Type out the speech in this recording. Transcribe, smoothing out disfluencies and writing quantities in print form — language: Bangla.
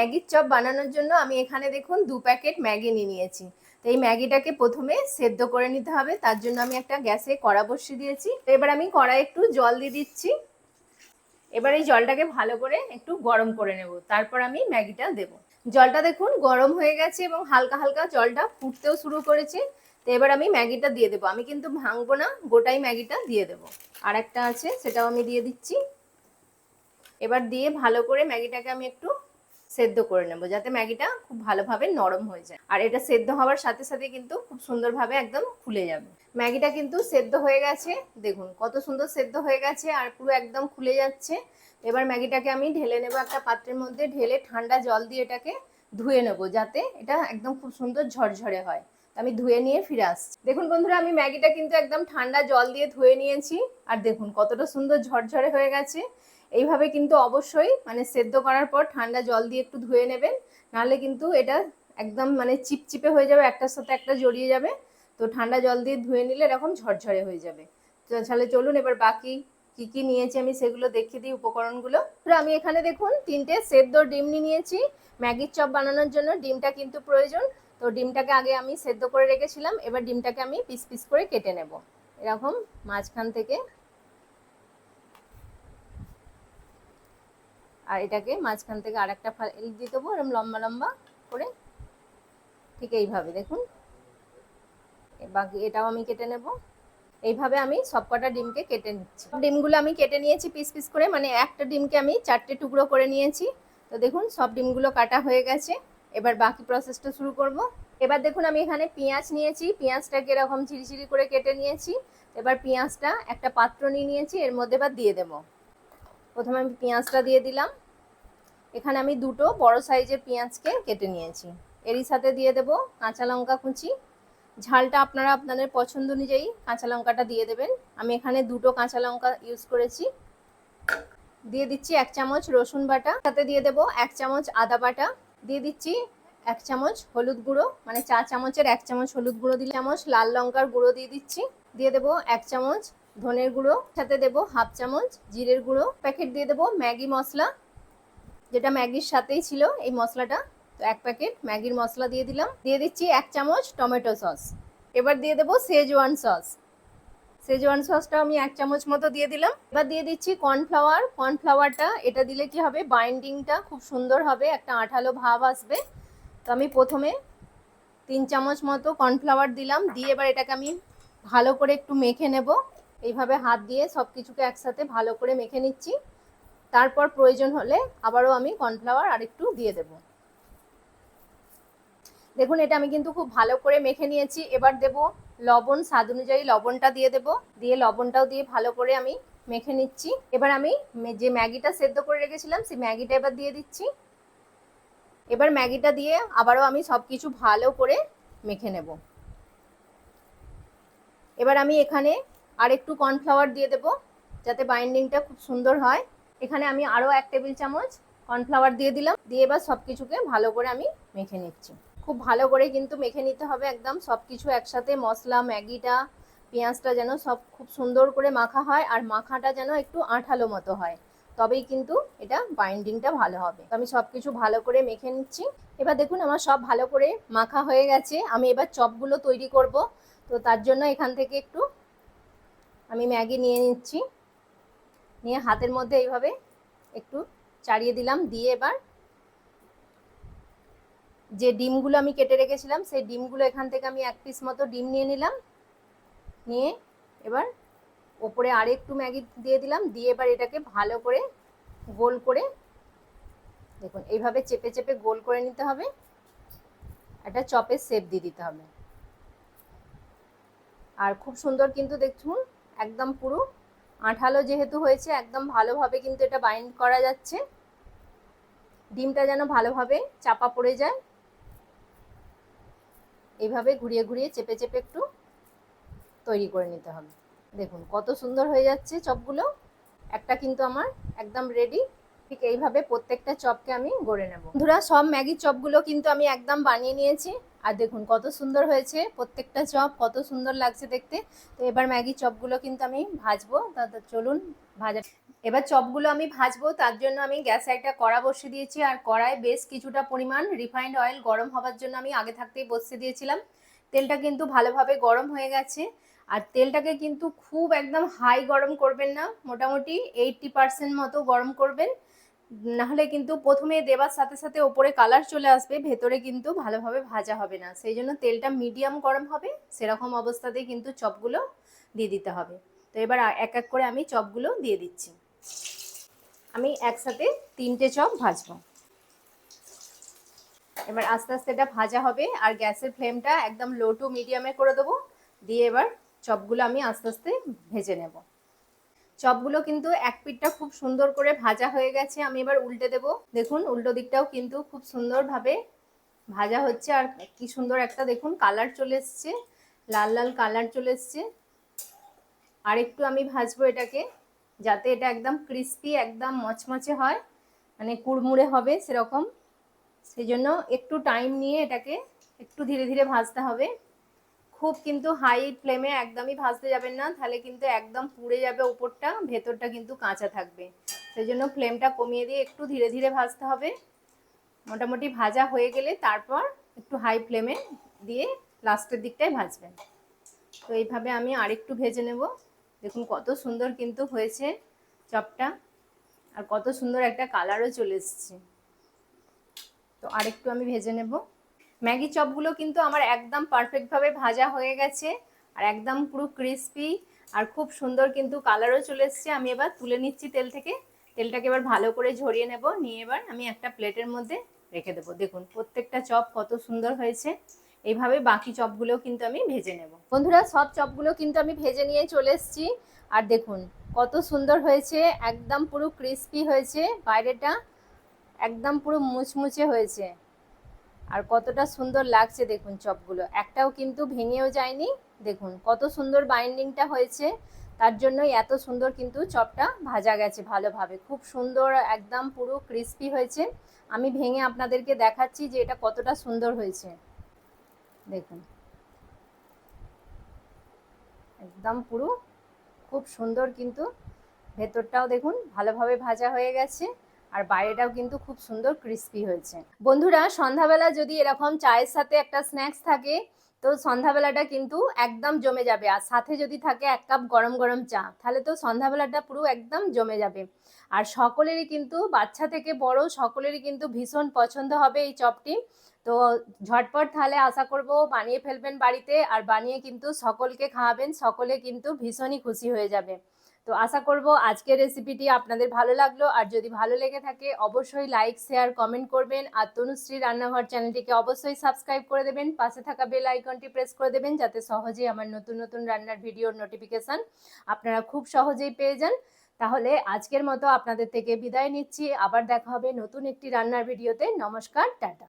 ম্যাগির চপ বানানোর জন্য আমি এখানে দেখুন 2 প্যাকেট ম্যাগি নিয়েছি। তো এই ম্যাগিটাকে প্রথমে সেদ্ধ করে নিতে হবে, তার জন্য আমি একটা গ্যাসে কড়া বসিয়ে দিয়েছি। তো এবার আমি কড়াই একটু জল দিয়ে দিচ্ছি। এবার এই জলটাকে ভালো করে একটু গরম করে নেব, তারপর আমি ম্যাগিটা দেব। জলটা দেখুন গরম হয়ে গেছে এবং হালকা হালকা জলটা ফুটতেও শুরু করেছে। তো এবার আমি ম্যাগিটা দিয়ে দেবো, আমি কিন্তু ভাঙবো না, গোটাই ম্যাগিটা দিয়ে দেবো। আর একটা আছে সেটাও আমি দিয়ে দিচ্ছি। এবার দিয়ে ভালো করে ম্যাগিটাকে আমি একটু সেদ্ধ করে নেব, যাতে ম্যাগিটা খুব ভালোভাবে নরম হয়ে যায়। আর এটা সেদ্ধ হওয়ার সাথে সাথে কিন্তু খুব সুন্দরভাবে একদম ফুলে যাবে। ম্যাগিটা কিন্তু সেদ্ধ হয়ে গেছে, দেখুন কত সুন্দর সেদ্ধ হয়ে গেছে আর পুরো একদম ফুলে যাচ্ছে। এবার ম্যাগিটাকে আমি ঢেলে নেব একটা পাত্রের মধ্যে, ঢেলে ঠান্ডা জল দিয়ে এটাকে ধুয়ে নেব, যাতে এটা একদম খুব সুন্দর ঝরঝরে হয়। আমি ধুয়ে নিয়ে ফিরে আসছি। দেখুন বন্ধুরা, আমি ম্যাগিটা কিন্তু একদম ঠান্ডা জল দিয়ে ধুয়ে নিয়েছি, আর দেখুন কতটা সুন্দর ঝরঝরে হয়ে গেছে। এইভাবে কিন্তু অবশ্যই সেদ্ধ করার পর ঠান্ডা জল দিয়ে একটু ধুয়ে নেবেন, নাহলে কিন্তু এটা একদম চিপচিপে হয়ে যাবে, একটার সাথে একটা জড়িয়ে যাবে। তো ঠান্ডা জল দিয়ে ধুয়ে নিলে এরকম ঝরঝরে হয়ে যাবে। তো তাহলে চলুন এবার বাকি কি কি নিয়েছি আমি সেগুলো দেখিয়ে দিই উপকরণগুলো। তো আমি এখানে দেখুন 3টে সেদ্ধ ডিম নিয়েছি। ম্যাগির চপ বানানোর জন্য ডিমটা কিন্তু প্রয়োজন। তো ডিমটাকে আগে আমি সেদ্ধ করে রেখেছিলাম, এবার ডিমটাকে আমি পিস পিস করে কেটে নেব এরকম মাঝখান থেকে, আর এটাকে মাঝখান থেকে আরেকটা ফালি দিয়ে দেবো এরকম লম্বা লম্বা করে, ঠিক এইভাবে দেখুন। বাকি এটাও আমি কেটে নেব। এইভাবে আমি সবকটা ডিমকে কেটে নিচ্ছি। ডিমগুলো আমি কেটে নিয়েছি পিস পিস করে, একটা ডিমকে আমি 4টে টুকরো করে নিয়েছি। তো দেখুন সব ডিমগুলো কাটা হয়ে গেছে। এবার বাকি প্রসেসটা শুরু করব। এবার দেখুন আমি এখানে পেঁয়াজ নিয়েছি, পেঁয়াজটাকে এরকম ঝিরিঝিরি করে কেটে নিয়েছি। এবার পেঁয়াজটা একটা পাত্র নিয়েছি, এর মধ্যে এবার দিয়ে দেবো। প্রথমে আমি পেঁয়াজটা দিয়ে দিলাম। এখানে আমি 2টো বড় সাইজের পেঁয়াজকে কেটে নিয়েছি। এরই সাথে দিয়ে দেব কাঁচা লঙ্কা কুচি। ঝালটা আপনারা আপনাদের পছন্দ অনুযায়ী কাঁচা লঙ্কাটা দিয়ে দেবেন। আমি এখানে 2টো কাঁচা লঙ্কা ইউজ করেছি। দিয়ে দিচ্ছি 1 চামচ রসুন বাটা, সাথে দিয়ে দেব 1 চামচ আদা বাটা। দিয়ে দিচ্ছি 1 চামচ হলুদ গুঁড়ো, 4 চামচের 1 চামচ হলুদ গুঁড়ো দিলে, চামচ লাল লঙ্কার গুঁড়ো দিয়ে দিচ্ছি। দিয়ে দেব 1 চামচ ধনের গুঁড়ো, সাথে দেব হাফ চামচ জিরের গুঁড়ো। প্যাকেট দিয়ে দেব ম্যাগি মশলা, যেটা ম্যাগির সাথেই ছিল এই মশলাটা। তো 1 প্যাকেট ম্যাগির মশলা দিয়ে দিলাম। দিয়ে দিচ্ছি 1 চামচ টমেটো সস। এবার দিয়ে দেবো শেজওয়ান সস। শেজওয়ান সসটা আমি 1 চামচ মতো দিয়ে দিলাম। এবার দিয়ে দিচ্ছি কর্নফ্লাওয়ার। কর্নফ্লাওয়ারটা এটা দিলে কি হবে, বাইন্ডিংটা খুব সুন্দর হবে, একটা আঠালো ভাব আসবে। তো আমি প্রথমে 3 চামচ মতো কর্নফ্লাওয়ার দিলাম, দিয়ে এবার এটাকে আমি ভালো করে একটু মেখে নেব। এইভাবে হাত দিয়ে সব কিছুকে একসাথে ভালো করে মেখে নিচ্ছি। তারপর প্রয়োজন হলে আবারও আমি কর্নফ্লাওয়ার আরেকটু দিয়ে দেব। দেখুন এটা আমি কিন্তু খুব ভালো করে মেখে নিয়েছি। এবার দেব লবণ, স্বাদ অনুযায়ী লবণটা দিয়ে দেব। দিয়ে লবণটাও দিয়ে ভালো করে আমি মেখে নিচ্ছি। এবার আমি যে ম্যাগিটা সেদ্ধ করে রেখেছিলাম সেই ম্যাগিটা এবার দিয়ে দিচ্ছি। এবার ম্যাগিটা দিয়ে আবারও আমি সবকিছু ভালো করে মেখে নেব। এবার আমি এখানে আরেকটু কর্নফ্লাওয়ার দিয়ে দেব, যাতে বাইন্ডিংটা খুব সুন্দর হয়। এখানে আমি আরও 1 টেবিল চামচ কর্নফ্লাওয়ার দিয়ে দিলাম। দিয়ে এবার সব কিছুকে ভালো করে আমি মেখে নিচ্ছি। খুব ভালো করে কিন্তু মেখে নিতে হবে, একদম সব কিছু একসাথে, মশলা, ম্যাগিটা, পেঁয়াজটা যেন সব খুব সুন্দর করে মাখা হয়, আর মাখাটা যেন একটু আঠালো মতো হয়, তবেই কিন্তু এটা বাইন্ডিংটা ভালো হবে। তো আমি সব কিছু ভালো করে মেখে নিচ্ছি। এবার দেখুন আমার সব ভালো করে মাখা হয়ে গেছে। আমি এবার চপগুলো তৈরি করব। তো তার জন্য এখান থেকে একটু আমি ম্যাগি নিয়ে নিচ্ছি, নিয়ে হাতের মধ্যে এইভাবে একটু চাড়িয়ে দিলাম। দিয়ে এবার যে ডিমগুলো আমি কেটে রেখেছিলাম সেই ডিমগুলো এখান থেকে আমি 1 পিস মতো ডিম নিয়ে নিলাম। নিয়ে এবার ওপরে আরেকটু ম্যাগি দিয়ে দিলাম। দিয়ে এবার এটাকে ভালো করে গোল করে, দেখুন এইভাবে চেপে চেপে গোল করে নিতে হবে, একটা চপের শেপ দিয়ে দিতে হবে। আর খুব সুন্দর কিন্তু দেখুন একদম পুরো আঠালো যেহেতু হয়েছে, একদম ভালোভাবে কিন্তু এটা বাইন্ড করা যাচ্ছে। ডিমটা যেন ভালোভাবে চাপা পড়ে যায়, এইভাবে ঘুরিয়ে ঘুরিয়ে চেপে চেপে একটু তৈরি করে নিতে হবে। দেখুন কত সুন্দর হয়ে যাচ্ছে চপগুলো। একটা কিন্তু আমার একদম রেডি। ঠিক এইভাবে প্রত্যেকটা চপকে আমি গড়ে নেব। বন্ধুরা সব ম্যাগির চপগুলো কিন্তু আমি একদম বানিয়ে নিয়েছি। আর দেখুন কত সুন্দর হয়েছে প্রত্যেকটা চপ, কত সুন্দর লাগছে দেখতে। তো এবার ম্যাগির চপগুলো কিন্তু আমি ভাজবো। চলুন ভাজা। এবার চপগুলো আমি ভাজবো, তার জন্য আমি গ্যাসে একটা কড়া বসিয়ে দিয়েছি, আর কড়ায় বেশ কিছুটা পরিমাণ রিফাইন্ড অয়েল গরম হবার জন্য আমি আগে থাকতেই বসিয়ে দিয়েছিলাম। তেলটা কিন্তু ভালোভাবে গরম হয়ে গেছে। আর তেলটাকে কিন্তু খুব একদম হাই গরম করবেন না, মোটামুটি 80% মতো গরম করবেন, নাহলে কিন্তু প্রথমে দেবার সাথে সাথে ওপরে কালার চলে আসবে, ভেতরে কিন্তু ভালোভাবে ভাজা হবে না। সেই জন্য তেলটা মিডিয়াম গরম হবে, সেরকম অবস্থাতেই কিন্তু চপগুলো দিয়ে দিতে হবে। তো এবার এক এক করে আমি চপগুলো দিয়ে দিচ্ছি। আমি একসাথে 3টে চপ ভাজবো। এবার আস্তে আস্তে এটা ভাজা হবে, আর গ্যাসের ফ্লেমটা একদম লো টু মিডিয়ামে করে দেবো। দিয়ে এবার চপগুলো আমি আস্তে আস্তে ভেজে নেব। চপগুলো কিন্তু এক পিঠটা খুব সুন্দর করে ভাজা হয়ে গেছে, আমি এবার উল্টে দেব। দেখুন উল্টো দিকটাও কিন্তু খুব সুন্দরভাবে ভাজা হচ্ছে, আর কি সুন্দর একটা দেখুন কালার চলে এসছে, লাল লাল কালার চলে এসছে। আর একটু আমি ভাজবো এটাকে, যাতে এটা একদম ক্রিস্পি একদম মচমচে হয়, মানে কুড়মুড়ে হবে সেরকম। সেই জন্য একটু টাইম নিয়ে এটাকে একটু ধীরে ধীরে ভাজতে হবে। খুব কিন্তু হাই ফ্লেমে একদমই ভাজতে যাবেন না, তাহলে কিন্তু একদম পুড়ে যাবে উপরটা, ভেতরটা কিন্তু কাঁচা থাকবে। সেই জন্য ফ্লেমটা কমিয়ে দিয়ে একটু ধীরে ধীরে ভাজতে হবে। মোটামুটি ভাজা হয়ে গেলে তারপর একটু হাই ফ্লেমে দিয়ে লাস্টের দিকটায় ভাজবেন। তো এইভাবে আমি আরেকটু ভেজে নেব। দেখুন কত সুন্দর কিন্তু হয়েছে চপটা, আর কত সুন্দর একটা কালারও চলে এসছে। তো আরেকটু আমি ভেজে নেব। ম্যাগি চপগুলো কিন্তু আমার একদম পারফেক্টভাবে ভাজা হয়ে গেছে, আর একদম পুরো ক্রিস্পি, আর খুব সুন্দর কিন্তু কালারও চলে এসছে। আমি এবার তুলে নিচ্ছি তেল থেকে, তেলটাকে এবার ভালো করে ঝরিয়ে নেব, নিয়ে এবার আমি একটা প্লেটের মধ্যে রেখে দেবো। দেখুন প্রত্যেকটা চপ কত সুন্দর হয়েছে। এইভাবে বাকি চপগুলোও কিন্তু আমি ভেজে নেব। বন্ধুরা সব চপগুলো কিন্তু আমি ভেজে নিয়ে চলে এসেছি, আর দেখুন কত সুন্দর হয়েছে, একদম পুরো ক্রিস্পি হয়েছে, বাইরেটা একদম পুরো মুচমুচে হয়েছে, আর কতটা সুন্দর লাগছে দেখুন চপগুলো, একটাও কিন্তু ভেঙেও যায়নি। দেখুন কত সুন্দর বাইন্ডিংটা হয়েছে, তার জন্যই এত সুন্দর কিন্তু চপটা ভাজা গেছে ভালোভাবে, খুব সুন্দর একদম পুরো ক্রিস্পি হয়েছে। আমি ভেঙে আপনাদেরকে দেখাচ্ছি যে এটা কতটা সুন্দর হয়েছে। দেখুন একদম পুরো খুব সুন্দর কিন্তু ভেতরটাও দেখুন ভালোভাবে ভাজা হয়ে গেছে, আর বাইরেটাও কিন্তু খুব সুন্দর ক্রিস্পি হয়েছে। বন্ধুরা সন্ধ্যাবেলা যদি এরকম চায়ের সাথে একটা স্ন্যাক্স থাকে, তো সন্ধ্যাবেলাটা কিন্তু একদম জমে যাবে। আর সাথে যদি থাকে 1 কাপ গরম গরম চা, তাহলে তো সন্ধ্যাবেলাটা পুরো একদম জমে যাবে। আর সকলেরই কিন্তু, বাচ্চা থেকে বড় সকলেরই কিন্তু ভীষণ পছন্দ হবে এই চপটি। তো ঝটপট তাহলে আশা করব বানিয়ে ফেলবেন বাড়িতে, আর বানিয়ে কিন্তু সকলকে খাওয়াবেন, সকলে কিন্তু ভীষণই খুশি হয়ে যাবে। তো আশা করব আজকের রেসিপিটি আপনাদের ভালো লাগলো, আর যদি ভালো লেগে থাকে অবশ্যই লাইক শেয়ার কমেন্ট করবেন, আর তনুশ্রী রান্নাঘর চ্যানেলটিকে অবশ্যই সাবস্ক্রাইব করে দেবেন, পাশে থাকা বেল আইকনটি প্রেস করে দেবেন, যাতে সহজেই আমার নতুন নতুন রান্নার ভিডিওর নোটিফিকেশন আপনারা খুব সহজেই পেয়ে যান। তাহলে আজকের মতো আপনাদের থেকে বিদায় নিচ্ছি, আবার দেখা হবে নতুন একটি রান্নার ভিডিওতে। নমস্কার, টাটা।